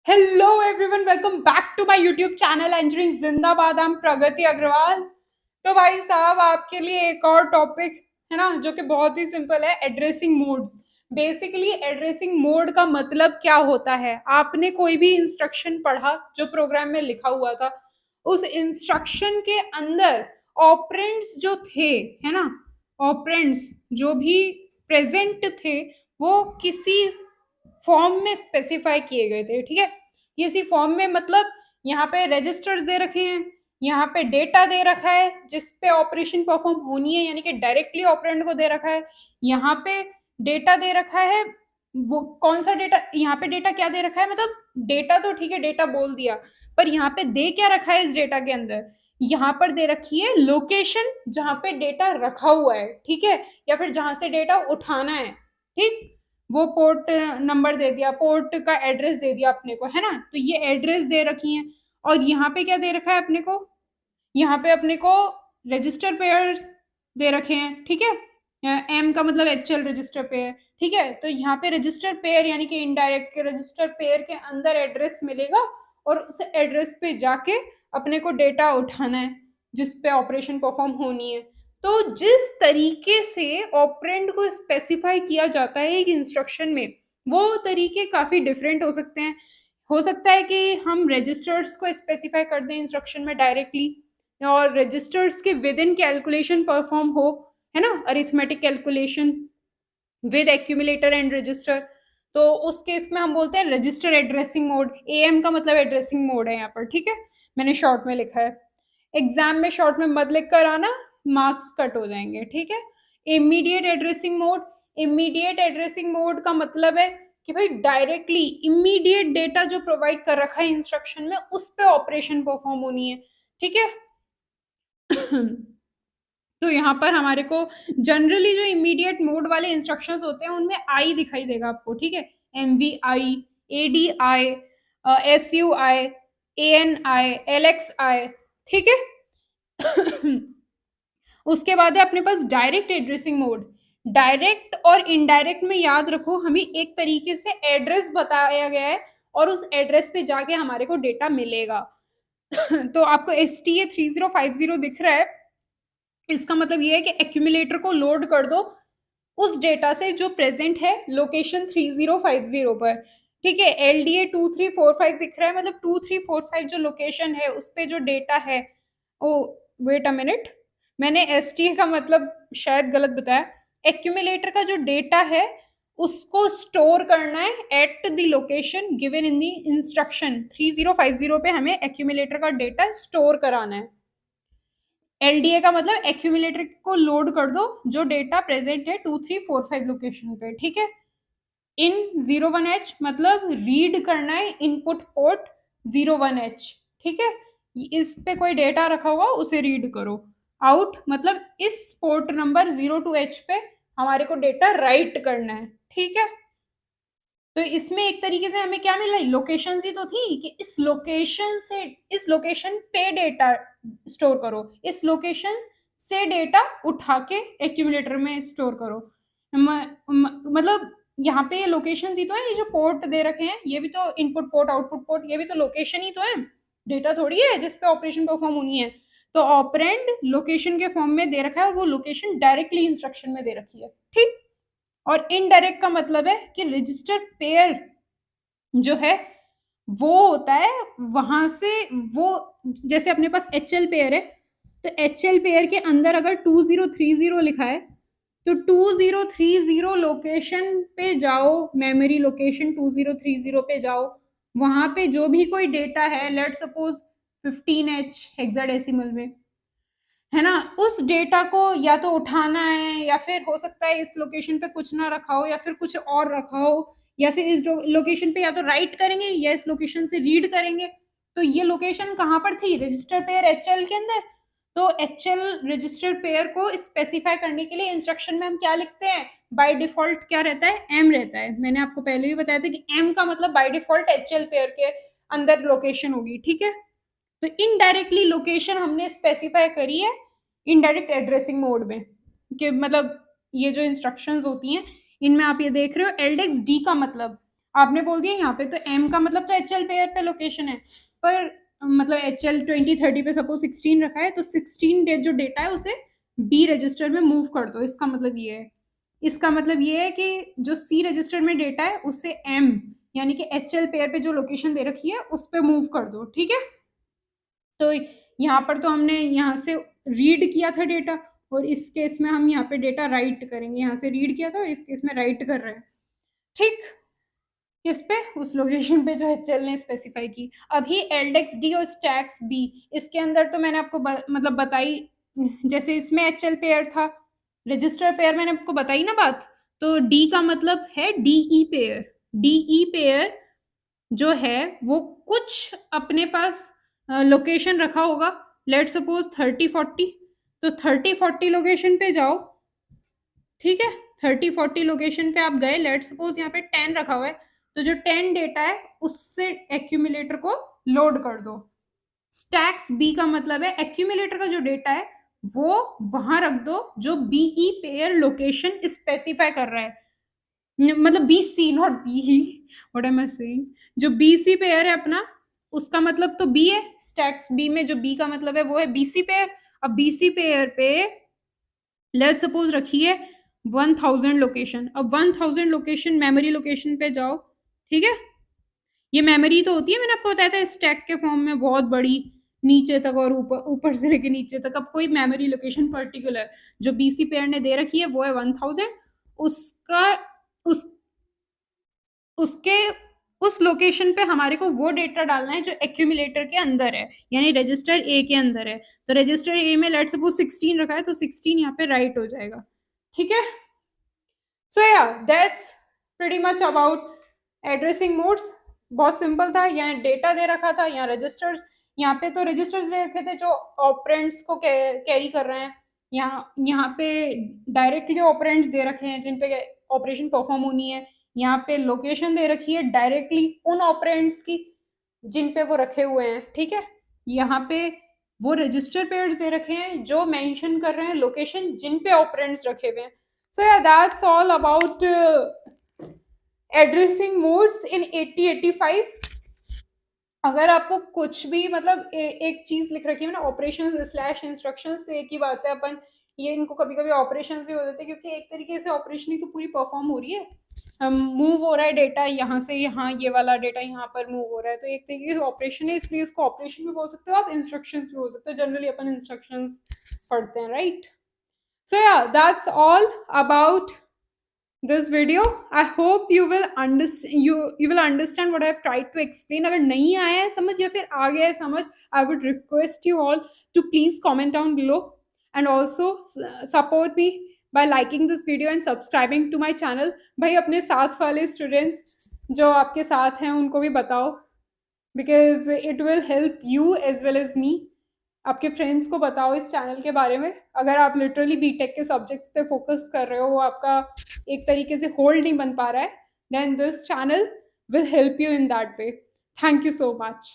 Hello everyone, welcome back to my YouTube channel एंजरिंग जिंदाबाद। हम प्रगति अग्रवाल। तो भाई साहब, आपके लिए एक और टॉपिक है ना, जो कि बहुत ही सिंपल है, addressing modes. Basically addressing mode का मतलब क्या होता है? आपने कोई भी इंस्ट्रक्शन पढ़ा जो प्रोग्राम में लिखा हुआ था, उस इंस्ट्रक्शन के अंदर ऑपरेंड्स जो थे, है ना, ऑपरेंड्स जो भी प्रेजेंट थे, वो किसी फॉर्म में स्पेसिफाई किए गए थे। ठीक है, किसी फॉर्म में मतलब यहाँ पे रजिस्टर्स दे रखे हैं, यहाँ पे डेटा दे रखा है जिस पे ऑपरेशन परफॉर्म होनी है, यानी कि डायरेक्टली ऑपरेंड को दे रखा है। यहाँ पे डेटा दे रखा है, वो कौन सा डेटा? यहाँ पे डेटा क्या दे रखा है, मतलब डेटा तो ठीक है, डेटा बोल दिया, पर यहाँ पे दे क्या रखा है इस डेटा के अंदर? यहाँ पर दे रखी है लोकेशन जहां पे डेटा रखा हुआ है, ठीक है, या फिर जहां से डेटा उठाना है। ठीक, वो पोर्ट नंबर दे दिया, पोर्ट का एड्रेस दे दिया अपने को, है ना। तो ये एड्रेस दे रखी है। और यहाँ पे क्या दे रखा है अपने को? यहाँ पे अपने को रजिस्टर पेयर्स दे रखे हैं, ठीक है। एम का मतलब एचएल रजिस्टर पेयर, ठीक है। तो यहाँ पे रजिस्टर पेयर यानी कि इनडायरेक्ट के रजिस्टर पेयर के अंदर एड्रेस मिलेगा, और उस एड्रेस पे जाके अपने को डेटा उठाना है जिस पे ऑपरेशन परफॉर्म होनी है। तो जिस तरीके से ऑपरेंड को स्पेसिफाई किया जाता है एक इंस्ट्रक्शन में, वो तरीके काफी डिफरेंट हो सकते हैं। हो सकता है कि हम रजिस्टर्स को स्पेसिफाई कर दें इंस्ट्रक्शन में डायरेक्टली, और रजिस्टर्स के विद इन कैलकुलेशन परफॉर्म हो, है ना, arithmetic calculation with accumulator and register. तो उस केस में हम बोलते हैं रजिस्टर एड्रेसिंग मोड। एएम का मतलब एड्रेसिंग मोड है यहाँ पर, ठीक है, मैंने शॉर्ट में लिखा है। एग्जाम में शॉर्ट में मत लिख कर आना, मार्क्स कट हो जाएंगे, ठीक है। Immediate addressing mode, immediate addressing mode का मतलब है कि भाई डायरेक्टली इमीडिएट डेटा जो प्रोवाइड कर रखा है इंस्ट्रक्शन में उस पे ऑपरेशन परफॉर्म होनी है, ठीक है। तो यहाँ पर हमारे को जनरली जो इमीडिएट मोड वाले इंस्ट्रक्शंस होते हैं उनमें आई दिखाई देगा आपको, ठीक है। M V I, A D I, S U I, A N I, L X I, ठीक है। उसके बाद है अपने पास डायरेक्ट एड्रेसिंग मोड। डायरेक्ट और इनडायरेक्ट में याद रखो, हमें एक तरीके से एड्रेस बताया गया है और उस एड्रेस पे जाके हमारे को डेटा मिलेगा। तो आपको एस टी ए 3050 दिख रहा है, इसका मतलब ये है कि एक्यूमुलेटर को लोड कर दो उस डेटा से जो प्रेजेंट है लोकेशन 3050 पर, ठीक है। एल डी ए 2345 दिख रहा है, मतलब 2345 जो लोकेशन है उस पे जो डेटा है। ओ वेट अ मिनट, मैंने एस टी का मतलब शायद गलत बताया। एक्यूमुलेटर का जो डेटा है उसको स्टोर करना है at the location given in the instruction 3050 पे, हमें एक्यूमुलेटर का डेटा स्टोर कराना है। एलडीए का मतलब एक्यूमुलेटर को लोड कर दो जो डेटा प्रेजेंट है 2345 लोकेशन पे, ठीक है। इन 01H मतलब रीड करना है इनपुट पोर्ट 01H, ठीक है। इस पे कोई डेटा रखा हुआ उसे रीड करो। आउट मतलब इस पोर्ट नंबर 02H पे हमारे को डेटा राइट करना है, ठीक है। तो इसमें एक तरीके से हमें क्या मिला, लोकेशन ही तो थी कि इस लोकेशन से इस लोकेशन पे डेटा स्टोर करो, इस लोकेशन से डेटा उठा के एक्यूमुलेटर में स्टोर करो। मतलब यहाँ पे लोकेशन ही तो है, ये जो पोर्ट दे रखे हैं ये भी तो इनपुट पोर्ट आउटपुट पोर्ट, ये भी तो लोकेशन ही तो है, डेटा थोड़ी है जिसपे ऑपरेशन परफॉर्म होनी है। तो ऑपरेंड लोकेशन के फॉर्म में दे रखा है और वो लोकेशन डायरेक्टली इंस्ट्रक्शन में दे रखी है, ठीक। और इनडायरेक्ट का मतलब है कि रजिस्टर पेयर जो है वो होता है वहां से, वो जैसे अपने पास एच एल पेयर है, तो एच एल पेयर के अंदर अगर 2030 लिखा है तो 2030 लोकेशन पे जाओ, मेमोरी लोकेशन 2030 पे जाओ, वहां पे जो भी कोई डेटा है, लेट सपोज 15H हेक्साडेसिमल में, है ना, उस डेटा को या तो उठाना है, या फिर हो सकता है इस लोकेशन पे कुछ ना रखा हो या फिर कुछ और रखा हो, या फिर इस लोकेशन पे या तो राइट करेंगे या इस लोकेशन से रीड करेंगे। तो ये लोकेशन कहाँ पर थी? रजिस्टर पेयर एचएल के अंदर। तो एचएल रजिस्टर पेयर को स्पेसिफाई करने के लिए इंस्ट्रक्शन में हम क्या लिखते हैं? बाय डिफॉल्ट क्या रहता है? एम रहता है। मैंने आपको पहले भी बताया था कि एम का मतलब बाय डिफॉल्ट एचएल पेयर के अंदर लोकेशन होगी, ठीक है। तो इनडायरेक्टली लोकेशन हमने स्पेसिफाई करी है इनडायरेक्ट एड्रेसिंग मोड में, कि मतलब ये जो इंस्ट्रक्शंस होती हैं इनमें आप ये देख रहे हो एल्डेक्स डी का मतलब आपने बोल दिया यहाँ पे, तो m का मतलब तो HL पेयर पे लोकेशन है, पर मतलब HL 2030 पे सपोज 16 रखा है, तो 16 डेट जो डेटा है उसे B रजिस्टर में मूव कर दो। इसका मतलब ये है, इसका मतलब ये है कि जो C रजिस्टर में डेटा है उससे M यानी कि HL पेयर पे जो लोकेशन दे रखी है उस पे मूव कर दो, ठीक है। तो यहाँ पर तो हमने यहाँ से रीड किया था डेटा, और इस केस में हम यहाँ पे डेटा राइट करेंगे। यहाँ से रीड किया था और इस केस में राइट कर रहे हैं, ठीक। किस पे? उस लोकेशन पे जो HL ने स्पेसिफाई की। अभी एल्डेक्स डी और स्टैक्स बी, इसके अंदर तो मैंने आपको मतलब बताई, जैसे इसमें HL पेयर था, रजिस्टर पेयर मैंने आपको बताई ना बात, तो डी का मतलब है DE पेयर। DE पेयर जो है वो कुछ अपने पास लोकेशन रखा होगा, लेट सपोज 30-40, तो 30-40 लोकेशन पे जाओ, ठीक है। 30-40 लोकेशन पे आप गए, लेट सपोज यहाँ पे 10 रखा हुआ है, तो जो 10 डेटा है उससे एक्यूमुलेटर को लोड कर दो। स्टैक्स बी का मतलब है एक्यूमुलेटर का जो डेटा है वो वहां रख दो जो बीई पेयर लोकेशन स्पेसिफाई कर रहा है, मतलब BC not BE, what am I saying, जो BC पेयर है अपना, उसका मतलब तो B है। स्टैक्स बी में जो B का मतलब है वो है BC पेयर। अब BC पेयर पे लेट सपोज रखिए 1000 लोकेशन। अब 1000 लोकेशन मेमोरी लोकेशन पे जाओ, ठीक है। ये मेमोरी तो होती है, मैंने आपको बताया था स्टैक के फॉर्म में बहुत बड़ी, नीचे तक और ऊपर, ऊपर से लेके नीचे तक। अब कोई मेमोरी लोकेशन पर्टिकुलर जो BC पेयर ने दे रखी है वो है 1000, उसका उस उसके उस लोकेशन पे हमारे को वो डेटा डालना है जो एक्यूमुलेटर के अंदर है, यानी रजिस्टर ए के अंदर है। तो रजिस्टर ए में लेट सपोज 16 रखा है, तो 16 यहाँ पे राइट हो जाएगा, ठीक है। सो yeah that's pretty much about addressing modes. बहुत सिंपल था, यहाँ डेटा दे रखा था, यहाँ रजिस्टर्स, यहाँ पे तो रजिस्टर्स दे रखे थे जो ऑपरेंड्स को कैरी कर रहे हैं, यहाँ पे डायरेक्टली ऑपरेंड्स दे रखे हैं जिन पे ऑपरेशन परफॉर्म होनी है, यहाँ पे लोकेशन दे रखी है डायरेक्टली उन ऑपरेंड्स की जिन पे वो रखे हुए हैं, ठीक है। यहाँ पे वो रजिस्टर पेयर्स दे रखे हैं जो मेंशन कर रहे हैं लोकेशन जिन पे ऑपरेंड्स रखे हुए हैं। So yeah that's all about addressing modes in 8085। अगर आपको कुछ भी मतलब एक चीज लिख रखी है ना ऑपरेशन स्लैश इंस्ट्रक्शंस, तो एक ही बात है, अपन ये इनको कभी कभी ऑपरेशन भी हो जाते हैं, क्योंकि एक तरीके से ऑपरेशन ही तो पूरी परफॉर्म हो रही है। मूव हो रहा है डेटा यहाँ से यहाँ, ये वाला डेटा यहाँ पर मूव हो रहा है, तो एक तरीके से ऑपरेशन है, इसलिए इसको ऑपरेशन भी बोल सकते हो आप, इंस्ट्रक्शन भी बोल सकते हो। जनरली अपन इंस्ट्रक्शन पढ़ते हैं, right. So yeah that's all about this video. I hope you will understand what I have tried to explain. अगर नहीं आया है समझ या फिर आ गया है समझ, I would request you all to please comment down below and also support me by liking this video and subscribing to my channel. भाई अपने साथ वाले students जो आपके साथ हैं उनको भी बताओ, because it will help you as well as me. आपके फ्रेंड्स को बताओ इस चैनल के बारे में। अगर आप लिटरली बीटेक के सब्जेक्ट्स पे फोकस कर रहे हो, वो आपका एक तरीके से होल्ड नहीं बन पा रहा है, then this channel will help you in that way. Thank you so much.